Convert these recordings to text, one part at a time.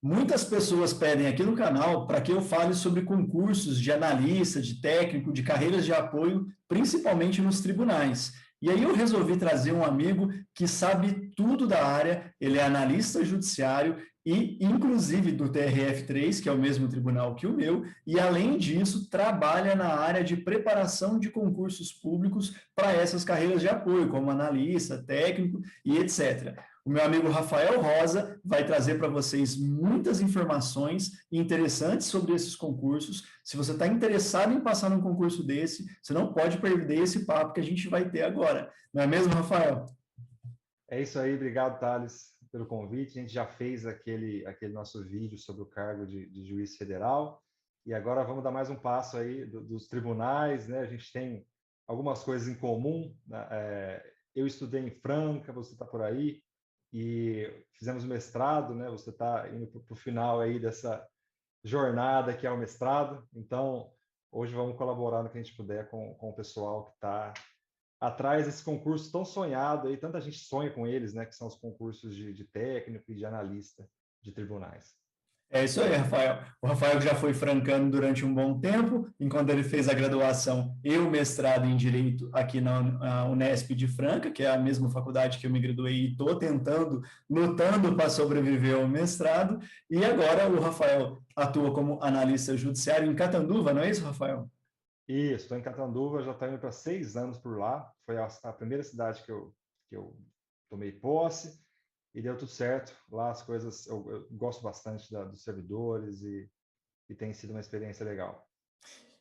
Muitas pessoas pedem aqui no canal para que eu fale sobre concursos de analista, de técnico, de carreiras de apoio, principalmente nos tribunais. E aí eu resolvi trazer um amigo que sabe tudo da área, ele é analista judiciário e, inclusive, do TRF3, que é o mesmo tribunal que o meu, e, além disso, trabalha na área de preparação de concursos públicos para essas carreiras de apoio, como analista, técnico e etc. O meu amigo Rafael Rosa vai trazer para vocês muitas informações interessantes sobre esses concursos. Se você está interessado em passar num concurso desse, você não pode perder esse papo que a gente vai ter agora. Não é mesmo, Rafael? É isso aí, obrigado, Thales, pelo convite. A gente já fez aquele nosso vídeo sobre o cargo de juiz federal e agora vamos dar mais um passo aí dos tribunais, né? A gente tem algumas coisas em comum, né? Eu estudei em Franca, você está por aí, e fizemos mestrado, né? Você está indo para o final aí dessa jornada que é o mestrado, então hoje vamos colaborar no que a gente puder com o pessoal que está atrás desse concurso tão sonhado aí, tanta gente sonha com eles, né, que são os concursos de técnico e de analista de tribunais. É isso aí, Rafael. O Rafael já foi francano durante um bom tempo, enquanto ele fez a graduação e o mestrado em Direito aqui na Unesp de Franca, que é a mesma faculdade que eu me graduei e estou tentando, lutando para sobreviver ao mestrado. E agora o Rafael atua como analista judiciário em Catanduva, não é isso, Rafael? Isso, estou em Catanduva, já estou indo para 6 anos por lá. Foi a primeira cidade que eu tomei posse e deu tudo certo. Lá as coisas, eu gosto bastante dos servidores e tem sido uma experiência legal.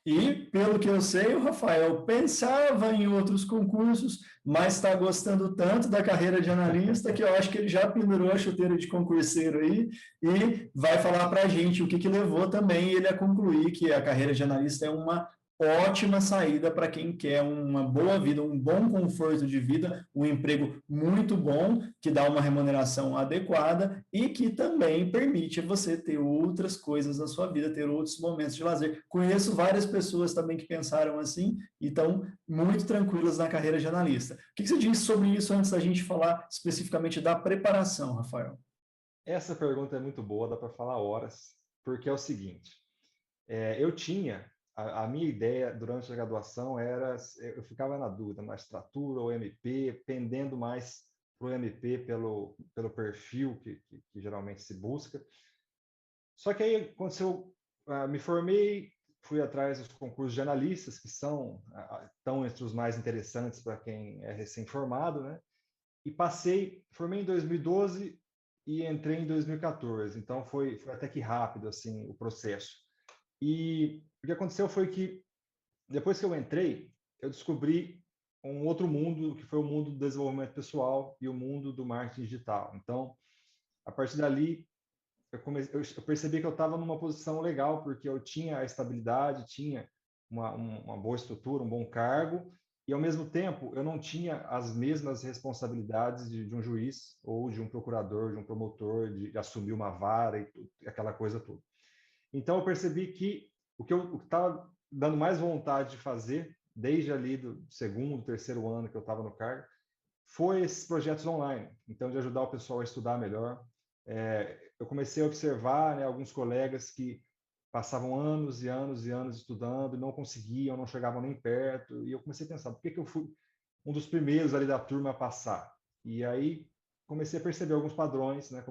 E, pelo que eu sei, o Rafael pensava em outros concursos, mas está gostando tanto da carreira de analista que eu acho que ele já pendurou a chuteira de concurseiro aí e vai falar para a gente o que levou também ele a concluir que a carreira de analista é uma ótima saída para quem quer uma boa vida, um bom conforto de vida, um emprego muito bom, que dá uma remuneração adequada e que também permite você ter outras coisas na sua vida, ter outros momentos de lazer. Conheço várias pessoas também que pensaram assim e estão muito tranquilas na carreira de analista. O que você diz sobre isso antes da gente falar especificamente da preparação, Rafael? Essa pergunta é muito boa, dá para falar horas, porque é o seguinte, eu tinha a minha ideia durante a graduação era, eu ficava na dúvida, magistratura ou MP, pendendo mais para o MP pelo perfil que geralmente se busca. Só que aí, quando eu me formei, fui atrás dos concursos de analistas, que estão entre os mais interessantes para quem é recém-formado, né? E formei em 2012 e entrei em 2014, então foi até que rápido assim o processo. E o que aconteceu foi que, depois que eu entrei, eu descobri um outro mundo, que foi o mundo do desenvolvimento pessoal e o mundo do marketing digital. Então, a partir dali, eu percebi que eu estava numa posição legal, porque eu tinha a estabilidade, tinha uma boa estrutura, um bom cargo, e, ao mesmo tempo, eu não tinha as mesmas responsabilidades de um juiz ou de um procurador, de um promotor, de assumir uma vara e aquela coisa toda. Então, eu percebi que o que eu estava dando mais vontade de fazer, desde ali do segundo, terceiro ano que eu estava no cargo, foi esses projetos online. Então, de ajudar o pessoal a estudar melhor. Eu comecei a observar, né, alguns colegas que passavam anos e anos e anos estudando e não conseguiam, não chegavam nem perto. E eu comecei a pensar, por que eu fui um dos primeiros ali da turma a passar? E aí comecei a perceber alguns padrões, né?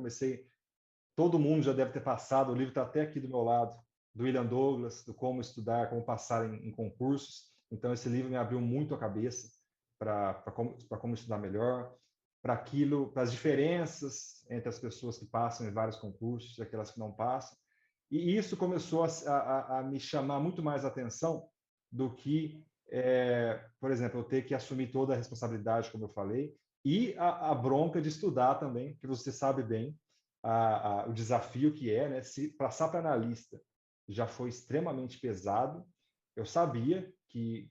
Todo mundo já deve ter passado, o livro está até aqui do meu lado, do William Douglas, do Como Estudar, Como Passar em Concursos. Então, esse livro me abriu muito a cabeça para como estudar melhor, para as diferenças entre as pessoas que passam em vários concursos e aquelas que não passam. E isso começou a me chamar muito mais atenção do que, por exemplo, eu ter que assumir toda a responsabilidade, como eu falei, e a bronca de estudar também, que você sabe bem, o desafio que é, né? Se passar para analista já foi extremamente pesado, eu sabia que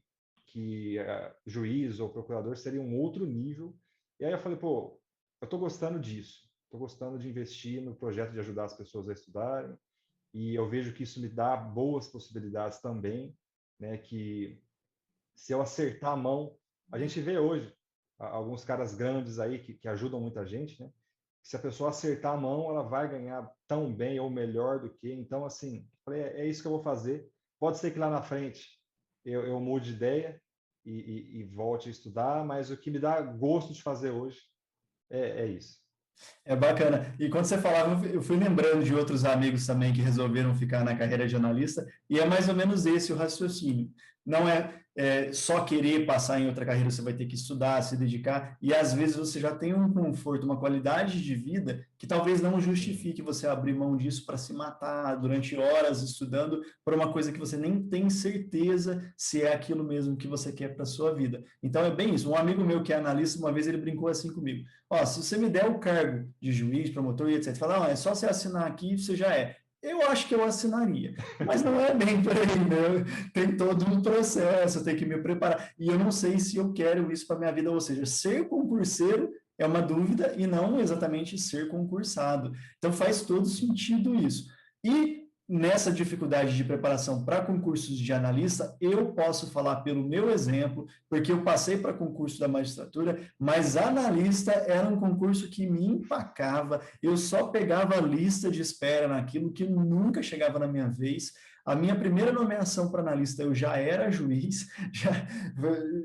juiz ou procurador seria um outro nível. E aí eu falei, pô, eu estou gostando disso, estou gostando de investir no projeto de ajudar as pessoas a estudarem, e eu vejo que isso me dá boas possibilidades também, né? Que se eu acertar a mão, a gente vê hoje alguns caras grandes aí que ajudam muita gente, né? se a pessoa acertar a mão, ela vai ganhar tão bem ou melhor do que. Então, assim, falei, é isso que eu vou fazer. Pode ser que lá na frente eu mude de ideia e volte a estudar, mas o que me dá gosto de fazer hoje é isso. É bacana. E quando você falava, eu fui lembrando de outros amigos também que resolveram ficar na carreira de analista, e é mais ou menos esse o raciocínio. Não é só querer passar em outra carreira, você vai ter que estudar, se dedicar, e às vezes você já tem um conforto, uma qualidade de vida que talvez não justifique você abrir mão disso para se matar durante horas estudando por uma coisa que você nem tem certeza se é aquilo mesmo que você quer para a sua vida. Então é bem isso. Um amigo meu que é analista, uma vez ele brincou assim comigo: ó, se você me der o cargo de juiz, promotor e etc, fala, não, é só você assinar aqui, você já é. Eu acho que eu assinaria, mas não é bem por aí, né? Tem todo um processo, eu tenho que me preparar. E eu não sei se eu quero isso para minha vida, ou seja, ser concurseiro é uma dúvida e não exatamente ser concursado. Então faz todo sentido isso. E nessa dificuldade de preparação para concursos de analista, eu posso falar pelo meu exemplo, porque eu passei para concurso da magistratura, mas analista era um concurso que me empacava, eu só pegava a lista de espera naquilo que nunca chegava na minha vez. A minha primeira nomeação para analista, eu já era juiz,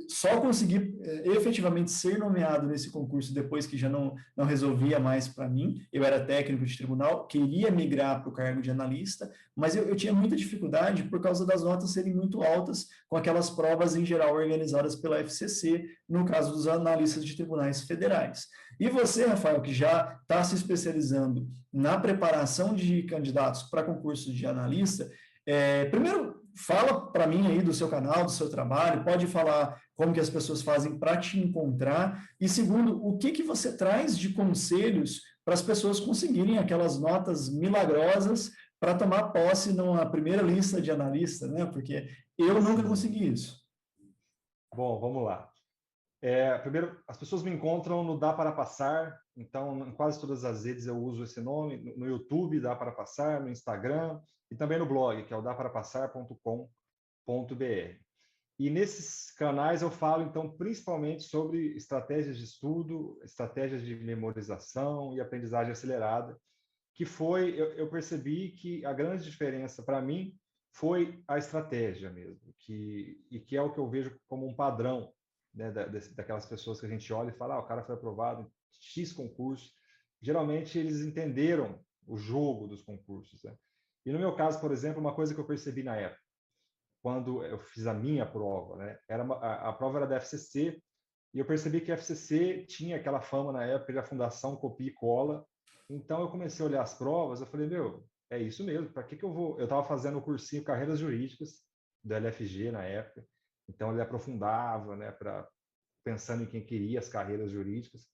só consegui efetivamente ser nomeado nesse concurso depois que já não resolvia mais para mim. Eu era técnico de tribunal, queria migrar para o cargo de analista, mas eu tinha muita dificuldade por causa das notas serem muito altas com aquelas provas em geral organizadas pela FCC, no caso dos analistas de tribunais federais. E você, Rafael, que já está se especializando na preparação de candidatos para concursos de analista, primeiro, fala para mim aí do seu canal, do seu trabalho, pode falar como que as pessoas fazem para te encontrar, e segundo, o que que você traz de conselhos para as pessoas conseguirem aquelas notas milagrosas para tomar posse na primeira lista de analista, né? Porque eu nunca consegui isso. Bom, vamos lá. Primeiro, as pessoas me encontram no Dá Para Passar, então em quase todas as redes eu uso esse nome, no YouTube Dá Para Passar, no Instagram e também no blog, que é o daparapassar.com.br. E nesses canais eu falo, então, principalmente sobre estratégias de estudo, estratégias de memorização e aprendizagem acelerada, que eu percebi que a grande diferença para mim foi a estratégia mesmo, e que é o que eu vejo como um padrão, né, daquelas pessoas que a gente olha e fala, o cara foi aprovado em X concurso. Geralmente eles entenderam o jogo dos concursos, né? E no meu caso, por exemplo, uma coisa que eu percebi na época, quando eu fiz a minha prova, né, a prova era da FCC, e eu percebi que a FCC tinha aquela fama na época de a fundação copia e cola. Então eu comecei a olhar as provas, eu falei, é isso mesmo, para que eu vou? Eu estava fazendo o cursinho Carreiras Jurídicas do LFG na época, então ele aprofundava, né, pensando em quem queria as carreiras jurídicas.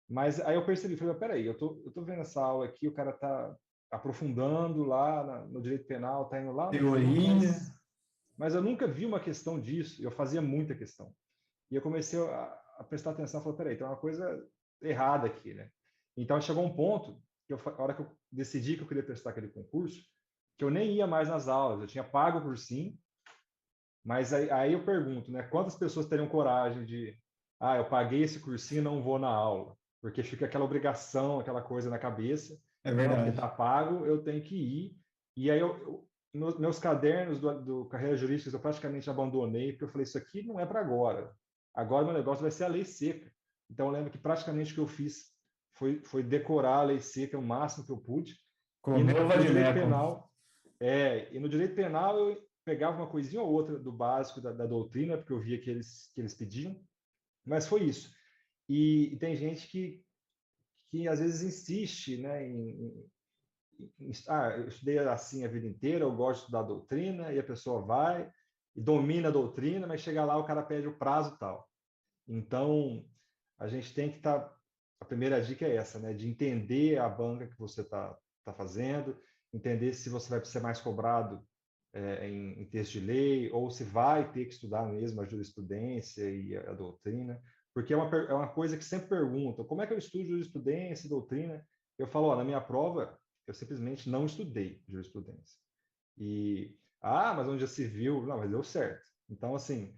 Mas aí eu percebi, falei, peraí, eu tô vendo essa aula aqui, o cara está aprofundando lá no direito penal, está indo lá no Teoria. mas eu nunca vi uma questão disso, eu fazia muita questão. E eu comecei a prestar atenção, falei, peraí, tem uma coisa errada aqui, né? Então chegou um ponto, que a hora que eu decidi que eu queria prestar aquele concurso, que eu nem ia mais nas aulas, eu tinha pago por sim, mas aí eu pergunto, né, quantas pessoas teriam coragem de, eu paguei esse cursinho e não vou na aula, porque fica aquela obrigação, aquela coisa na cabeça, É não, verdade. porque está pago, eu tenho que ir. E aí meus cadernos do Carreiras Jurídicas eu praticamente abandonei, porque eu falei, isso aqui não é para agora. Agora meu negócio vai ser a lei seca. Então eu lembro que praticamente o que eu fiz foi decorar a lei seca o máximo que eu pude. E no direito penal, e no direito penal eu pegava uma coisinha ou outra do básico da doutrina, porque eu via que eles pediam, mas foi isso. E tem gente que às vezes insiste, né, eu estudei assim a vida inteira, eu gosto de estudar doutrina, e a pessoa vai e domina a doutrina, mas chega lá o cara pede o prazo e tal. Então, a gente tem que estar... A primeira dica é essa, né? De entender a banca que você está fazendo, entender se você vai ser mais cobrado em texto de lei, ou se vai ter que estudar mesmo a jurisprudência e a doutrina, porque é uma coisa que sempre perguntam, como é que eu estudo jurisprudência e doutrina? Eu falo, na minha prova, eu simplesmente não estudei jurisprudência. Mas onde já se viu? Não, mas deu certo. Então, assim,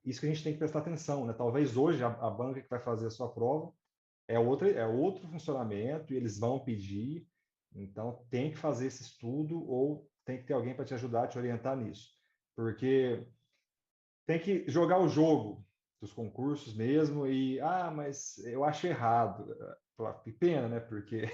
isso que a gente tem que prestar atenção, né? Talvez hoje a banca que vai fazer a sua prova é outro funcionamento e eles vão pedir, então tem que fazer esse estudo ou tem que ter alguém para te ajudar, te orientar nisso. Porque tem que jogar o jogo dos concursos mesmo e, mas eu acho errado. Que pena, né? Porque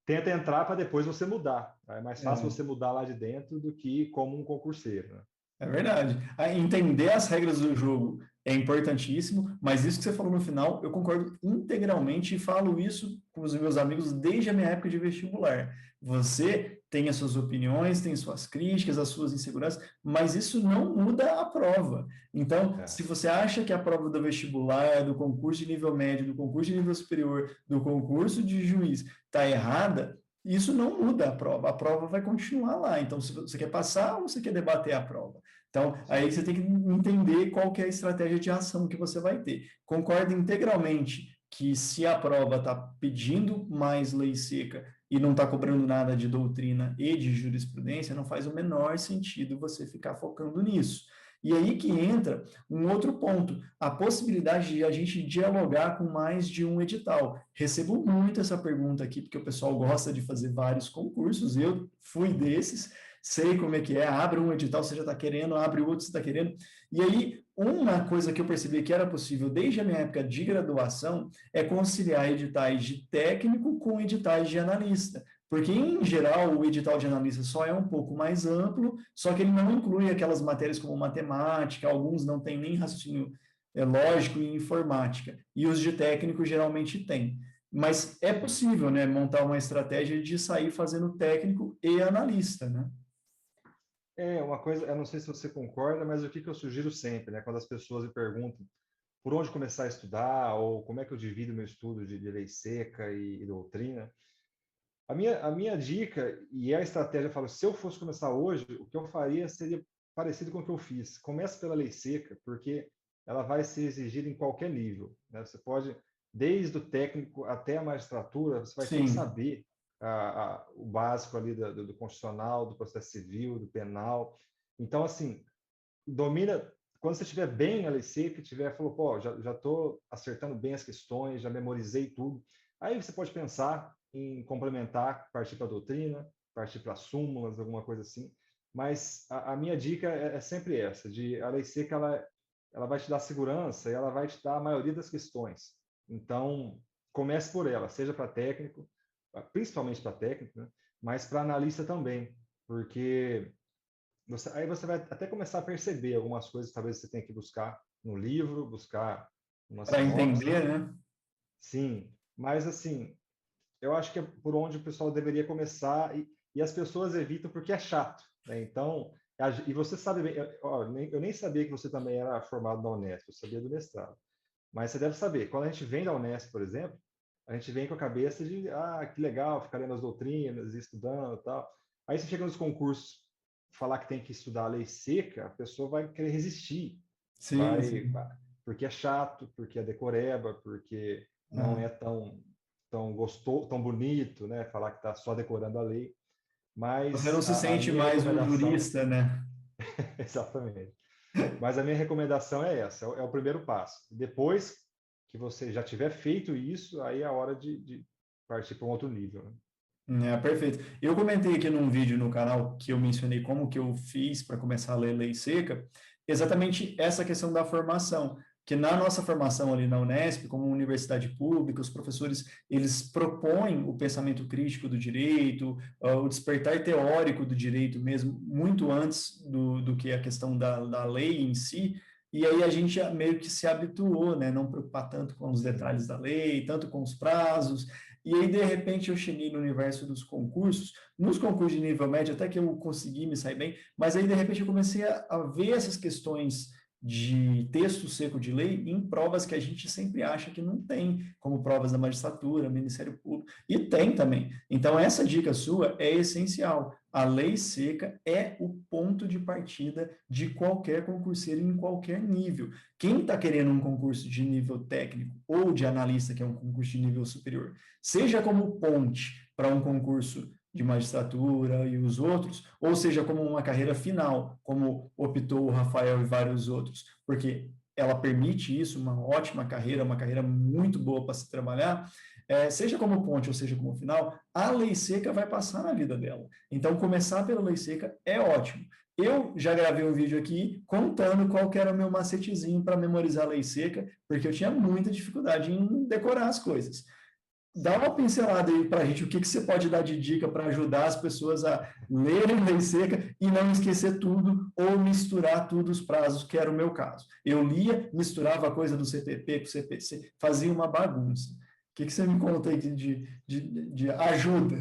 tenta entrar para depois você mudar. É mais fácil você mudar lá de dentro do que como um concurseiro, né? É verdade. Entender as regras do jogo é importantíssimo, mas isso que você falou no final, eu concordo integralmente e falo isso com os meus amigos desde a minha época de vestibular. Você tem as suas opiniões, tem suas críticas, as suas inseguranças, mas isso não muda a prova. Então, se você acha que a prova do vestibular, do concurso de nível médio, do concurso de nível superior, do concurso de juiz está errada, isso não muda a prova vai continuar lá. Então, se você quer passar ou você quer debater a prova? Então, aí você tem que entender qual que é a estratégia de ação que você vai ter. Concordo integralmente que se a prova está pedindo mais lei seca e não está cobrando nada de doutrina e de jurisprudência, não faz o menor sentido você ficar focando nisso. E aí que entra um outro ponto, a possibilidade de a gente dialogar com mais de um edital. Recebo muito essa pergunta aqui, porque o pessoal gosta de fazer vários concursos, eu fui desses, sei como é que é, abre um edital, você já está querendo, abre outro, você está querendo. E aí, uma coisa que eu percebi que era possível desde a minha época de graduação é conciliar editais de técnico com editais de analista. Porque, em geral, o edital de analista só é um pouco mais amplo, só que ele não inclui aquelas matérias como matemática, alguns não têm nem raciocínio lógico e informática, e os de técnico geralmente têm. Mas é possível, né, montar uma estratégia de sair fazendo técnico e analista, né? Uma coisa, eu não sei se você concorda, mas o que eu sugiro sempre, né, quando as pessoas me perguntam por onde começar a estudar, ou como é que eu divido meu estudo de lei seca e doutrina, a minha dica e a estratégia, eu falo, se eu fosse começar hoje, o que eu faria seria parecido com o que eu fiz. Comece pela lei seca, porque ela vai ser exigida em qualquer nível, né? Você pode, desde o técnico até a magistratura, você vai ter que Sim. saber o básico ali do constitucional, do processo civil, do penal. Então, assim, domina. Quando você estiver bem a lei seca, falou, pô, já estou acertando bem as questões, já memorizei tudo. Aí você pode pensar em complementar, partir para a doutrina, partir para súmulas, alguma coisa assim. Mas a minha dica é sempre essa, de a lei seca ela vai te dar segurança e ela vai te dar a maioria das questões. Então, comece por ela, seja para técnico, principalmente para técnico, né? Mas para analista também, porque aí você vai até começar a perceber algumas coisas, talvez você tenha que buscar no livro, buscar uma Para sinopse. entender, né? Sim, mas assim, eu acho que é por onde o pessoal deveria começar e as pessoas evitam porque é chato, né? Então, e você sabe bem, eu nem sabia que você também era formado na Unesp, eu sabia do mestrado. Mas você deve saber, quando a gente vem da Unesp, por exemplo, a gente vem com a cabeça de, que legal, ficar lendo as doutrinas, estudando e tal. Aí você chega nos concursos, falar que tem que estudar a lei seca, a pessoa vai querer resistir, Sim, sim. porque é chato, porque é decoreba, porque não Ah, é tão gostoso, tão bonito, né? Falar que está só decorando a lei. você não Mas se a sente minha mais um recomendação, jurista, né? exatamente. Mas a minha recomendação é essa, é o primeiro passo. Depois que você já tiver feito isso, aí é a hora de partir para um outro nível, né? Perfeito. Eu comentei aqui num vídeo no canal que eu mencionei como que eu fiz para começar a ler lei seca, exatamente essa questão da formação, que na nossa formação ali na Unesp, como universidade pública, os professores, eles propõem o pensamento crítico do direito, o despertar teórico do direito mesmo, muito antes do que a questão da lei em si, e aí a gente meio que se habituou, né, não preocupar tanto com os Sim. detalhes da lei, tanto com os prazos, e aí, de repente, eu cheguei no universo dos concursos, nos concursos de nível médio, até que eu consegui me sair bem, mas aí, de repente, eu comecei a ver essas questões de texto seco de lei em provas que a gente sempre acha que não tem, como provas da magistratura, Ministério Público, e tem também. Então, essa dica sua é essencial. A lei seca é o ponto de partida de qualquer concurseiro em qualquer nível. Quem está querendo um concurso de nível técnico ou de analista, que é um concurso de nível superior, seja como ponte para um concurso de magistratura e os outros, ou seja como uma carreira final, como optou o Rafael e vários outros, porque ela permite isso, uma ótima carreira, uma carreira muito boa para se trabalhar, seja como ponte ou seja como final, a lei seca vai passar na vida dela. Então, começar pela lei seca é ótimo. Eu já gravei um vídeo aqui contando qual que era o meu macetezinho para memorizar a lei seca, porque eu tinha muita dificuldade em decorar as coisas. Dá uma pincelada aí para a gente, o que você pode dar de dica para ajudar as pessoas a lerem lei seca e não esquecer tudo ou misturar tudo os prazos, que era o meu caso. Eu lia, misturava a coisa do CPP com o CPC, fazia uma bagunça. O que você me conta aí de ajuda?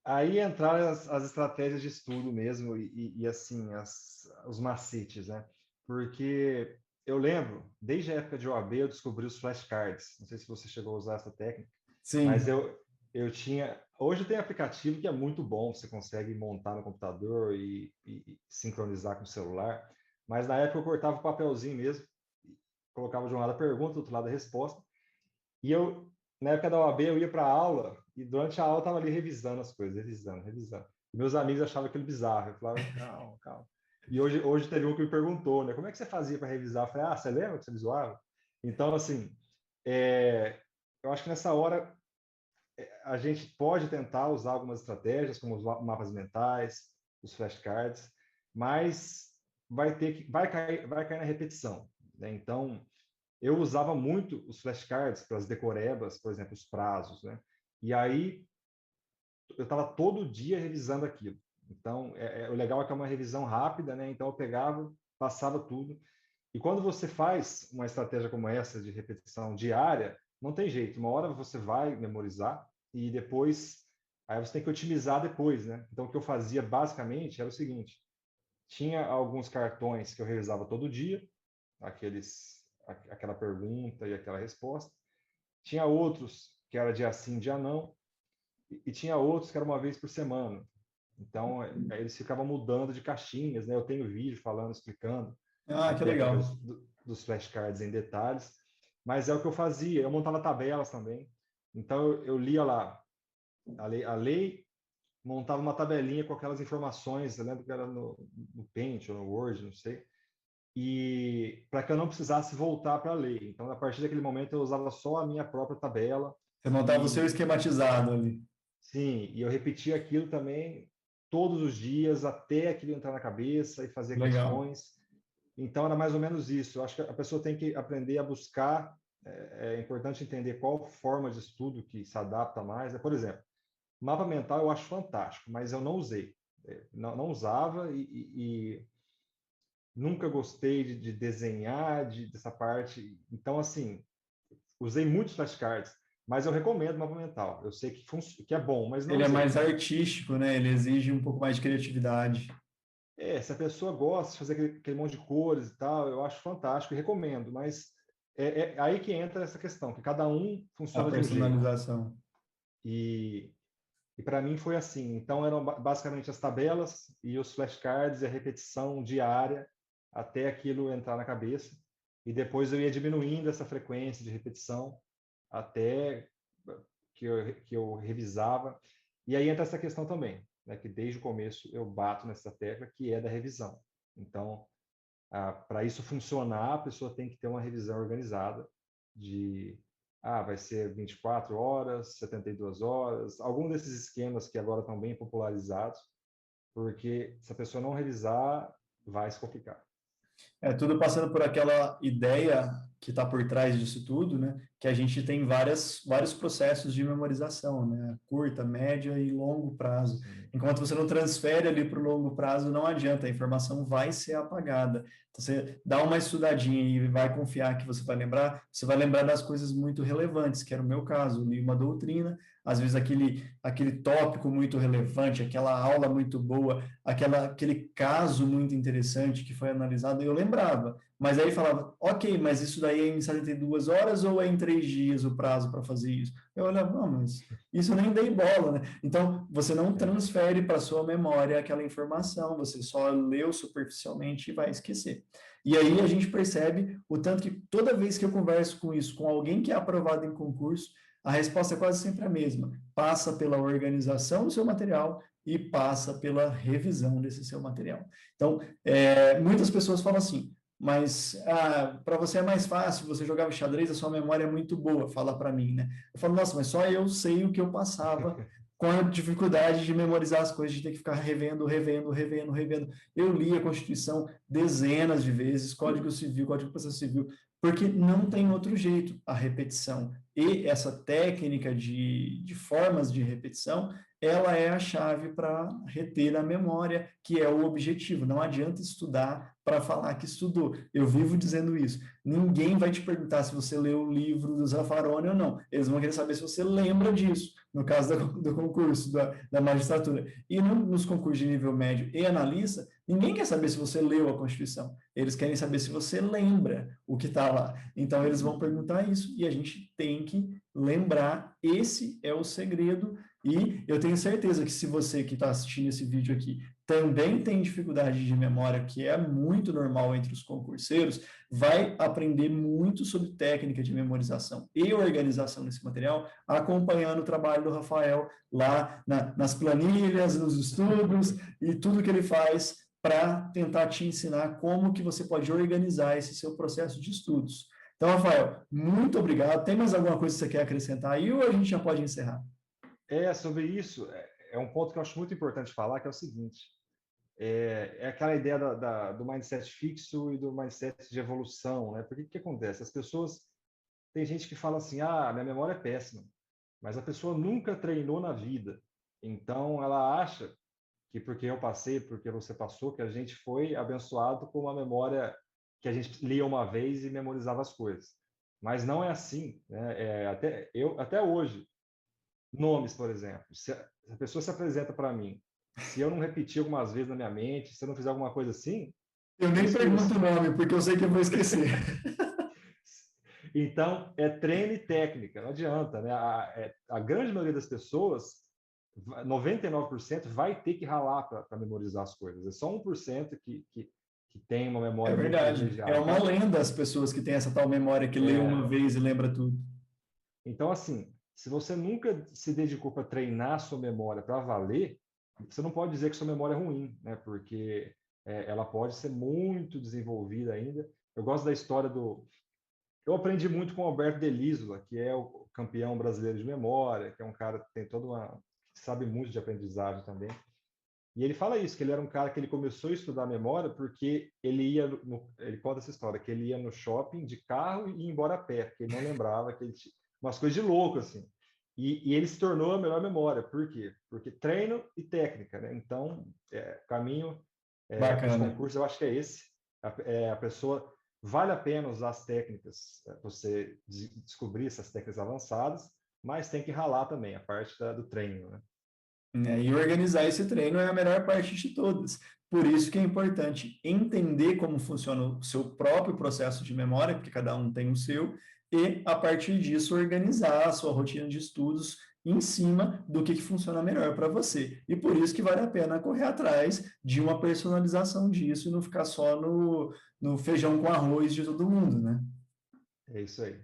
Aí entraram as estratégias de estudo mesmo e assim, os macetes, né? Porque eu lembro, desde a época de OAB, eu descobri os flashcards. Não sei se você chegou a usar essa técnica, mas Sim. eu tinha... Hoje tem aplicativo que é muito bom, você consegue montar no computador e sincronizar com o celular, mas na época eu cortava o papelzinho mesmo, colocava de um lado a pergunta, do outro lado a resposta, e eu, na época da OAB, eu ia para a aula e durante a aula eu estava ali revisando as coisas, revisando. E meus amigos achavam aquilo bizarro. Eu falava, calma, calma. E hoje teve um que me perguntou, né? Como é que você fazia para revisar? Eu falei, você lembra que você me zoava? Então, assim, eu acho que nessa hora a gente pode tentar usar algumas estratégias, como os mapas mentais, os flashcards, mas vai cair na repetição, né? Então, eu usava muito os flashcards para as decorebas, por exemplo, os prazos, né? E aí eu estava todo dia revisando aquilo. Então, o legal é que é uma revisão rápida, né? Então eu pegava, passava tudo. E quando você faz uma estratégia como essa de repetição diária, não tem jeito. Uma hora você vai memorizar e depois aí você tem que otimizar depois, né? Então o que eu fazia basicamente era o seguinte: tinha alguns cartões que eu revisava todo dia, aquela pergunta e aquela resposta. Tinha outros que era dia sim, dia não, e tinha outros que era uma vez por semana. Então, eles ficavam mudando de caixinhas, né? Eu tenho vídeo falando, explicando Ah, a que técnica legal. dos flashcards em detalhes, mas é o que eu fazia. Eu montava tabelas também. Então, eu lia lá a lei, montava uma tabelinha com aquelas informações, eu lembro que era no Paint ou no Word, não sei, e para que eu não precisasse voltar para a lei. Então, a partir daquele momento, eu usava só a minha própria tabela Você montava o seu e, esquematizado ali. sim, e eu repetia aquilo também todos os dias até aquilo entrar na cabeça e fazer Legal. questões. Então, era mais ou menos isso. Eu acho que a pessoa tem que aprender a buscar. É importante entender qual forma de estudo que se adapta mais. Por exemplo, mapa mental eu acho fantástico, mas eu não usei. Não usava e nunca gostei de desenhar dessa parte. Então, assim, usei muitos flashcards, mas eu recomendo o mapa mental. Eu sei que é bom, mas não Ele é usei. mais artístico, né? Ele exige um pouco mais de criatividade. Se a pessoa gosta de fazer aquele monte de cores e tal, eu acho fantástico e recomendo, mas é aí que entra essa questão, que cada um A funciona de um jeito. personalização. E, e para mim foi assim. Então, eram basicamente as tabelas e os flashcards e a repetição diária até aquilo entrar na cabeça. E depois eu ia diminuindo essa frequência de repetição até que eu revisava. E aí entra essa questão também, né, que desde o começo eu bato nessa tecla, que é da revisão. Então, para isso funcionar, a pessoa tem que ter uma revisão organizada de vai ser 24 horas, 72 horas, algum desses esquemas que agora estão bem popularizados, porque se a pessoa não revisar, vai se complicar. É tudo passando por aquela ideia que está por trás disso tudo, né? Que a gente tem vários processos de memorização, né? Curta, média e longo prazo. Sim. Enquanto você não transfere ali para o longo prazo, não adianta, a informação vai ser apagada. Então, você dá uma estudadinha e vai confiar que você vai lembrar das coisas muito relevantes, que era o meu caso. Eu li uma doutrina, às vezes aquele tópico muito relevante, aquela aula muito boa, aquele caso muito interessante que foi analisado, eu lembrava. Mas aí falava, ok, mas isso daí é em 72 horas ou é em 3 dias o prazo para fazer isso? Eu olhava, não, mas isso eu nem dei bola, né? Então, você não transfere para sua memória aquela informação, você só leu superficialmente e vai esquecer. E aí a gente percebe o tanto que toda vez que eu converso com isso, com alguém que é aprovado em concurso, a resposta é quase sempre a mesma. Passa pela organização do seu material e passa pela revisão desse seu material. Então, muitas pessoas falam assim, mas para você é mais fácil, você jogava xadrez, a sua memória é muito boa, fala para mim, né? Eu falo, nossa, mas só eu sei o que eu passava com a dificuldade de memorizar as coisas, de ter que ficar revendo, revendo, revendo, revendo. Eu li a Constituição dezenas de vezes, Código Civil, Código de Processo Civil, porque não tem outro jeito. A repetição e essa técnica de formas de repetição, ela é a chave para reter a memória, que é o objetivo. Não adianta estudar para falar que estudou. Eu vivo dizendo isso. Ninguém vai te perguntar se você leu o livro do Zaffaroni ou não. Eles vão querer saber se você lembra disso, no caso do concurso, da magistratura. E nos concursos de nível médio e analista, ninguém quer saber se você leu a Constituição. Eles querem saber se você lembra o que está lá. Então, eles vão perguntar isso e a gente tem que lembrar. Esse é o segredo. E eu tenho certeza que se você que está assistindo esse vídeo aqui também tem dificuldade de memória, que é muito normal entre os concurseiros, vai aprender muito sobre técnica de memorização e organização nesse material, acompanhando o trabalho do Rafael lá nas planilhas, nos estudos e tudo que ele faz para tentar te ensinar como que você pode organizar esse seu processo de estudos. Então, Rafael, muito obrigado. Tem mais alguma coisa que você quer acrescentar aí ou a gente já pode encerrar? Sobre isso, é um ponto que eu acho muito importante falar, que é o seguinte, é aquela ideia do mindset fixo e do mindset de evolução, né? Porque o que acontece? As pessoas, tem gente que fala assim, minha memória é péssima, mas a pessoa nunca treinou na vida, então ela acha que porque eu passei, porque você passou, que a gente foi abençoado com uma memória que a gente lia uma vez e memorizava as coisas. Mas não é assim, né? Até hoje, nomes, por exemplo, se a pessoa se apresenta para mim, se eu não repetir algumas vezes na minha mente, se eu não fizer alguma coisa assim... Eu nem pergunto o nome, porque eu sei que eu vou esquecer. Então, é treino e técnica, não adianta, né? A grande maioria das pessoas, 99%, vai ter que ralar para memorizar as coisas. É só 1% que tem uma memória muito verdade. É uma então, lenda as pessoas que têm essa tal memória que lê uma vez e lembra tudo. Então, assim, se você nunca se dedicou para treinar a sua memória para valer, você não pode dizer que sua memória é ruim, né? Porque ela pode ser muito desenvolvida ainda. Eu gosto da história Eu aprendi muito com o Alberto Delisola, que é o campeão brasileiro de memória, que é um cara que tem que sabe muito de aprendizagem também. E ele fala isso, que ele era um cara que ele começou a estudar memória porque ele conta essa história, que ele ia no shopping de carro e ia embora a pé, porque ele não lembrava, que ele tinha umas coisas de louco, assim. E ele se tornou a melhor memória. Por quê? Porque treino e técnica, né? Então, o caminho para os concursos, eu acho que é esse. A pessoa... Vale a pena usar as técnicas, você descobrir essas técnicas avançadas, mas tem que ralar também a parte do treino, né? E organizar esse treino é a melhor parte de todas. Por isso que é importante entender como funciona o seu próprio processo de memória, porque cada um tem o seu, e, a partir disso, organizar a sua rotina de estudos em cima do que funciona melhor para você. E por isso que vale a pena correr atrás de uma personalização disso e não ficar só no feijão com arroz de todo mundo, né? É isso aí.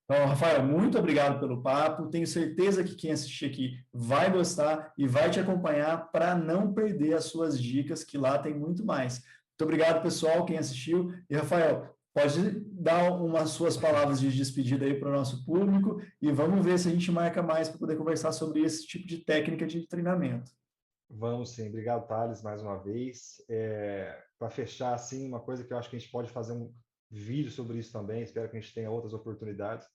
Então, Rafael, muito obrigado pelo papo. Tenho certeza que quem assistir aqui vai gostar e vai te acompanhar para não perder as suas dicas, que lá tem muito mais. Muito obrigado, pessoal, quem assistiu. E, Rafael, pode dar umas suas palavras de despedida aí para o nosso público e vamos ver se a gente marca mais para poder conversar sobre esse tipo de técnica de treinamento. Vamos sim. Obrigado, Thales, mais uma vez. Para fechar, assim, uma coisa que eu acho que a gente pode fazer um vídeo sobre isso também, espero que a gente tenha outras oportunidades,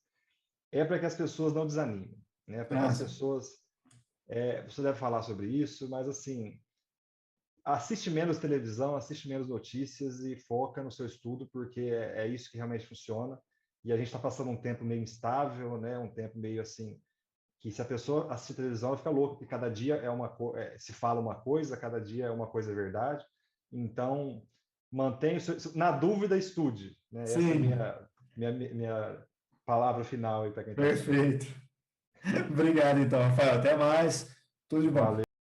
para que as pessoas não desanimem, né? Para que as pessoas... você deve falar sobre isso, mas, assim, assiste menos televisão, assiste menos notícias e foca no seu estudo, porque é isso que realmente funciona. E a gente está passando um tempo meio instável, né? Um tempo meio assim, que se a pessoa assistir televisão, ela fica louca, porque cada dia se fala uma coisa, cada dia é uma coisa verdade. Então, mantenha na dúvida, estude, né? Essa é minha palavra final aí para quem está assistindo. Perfeito. Obrigado, então, Rafael. Até mais. Tudo de bom. Valeu.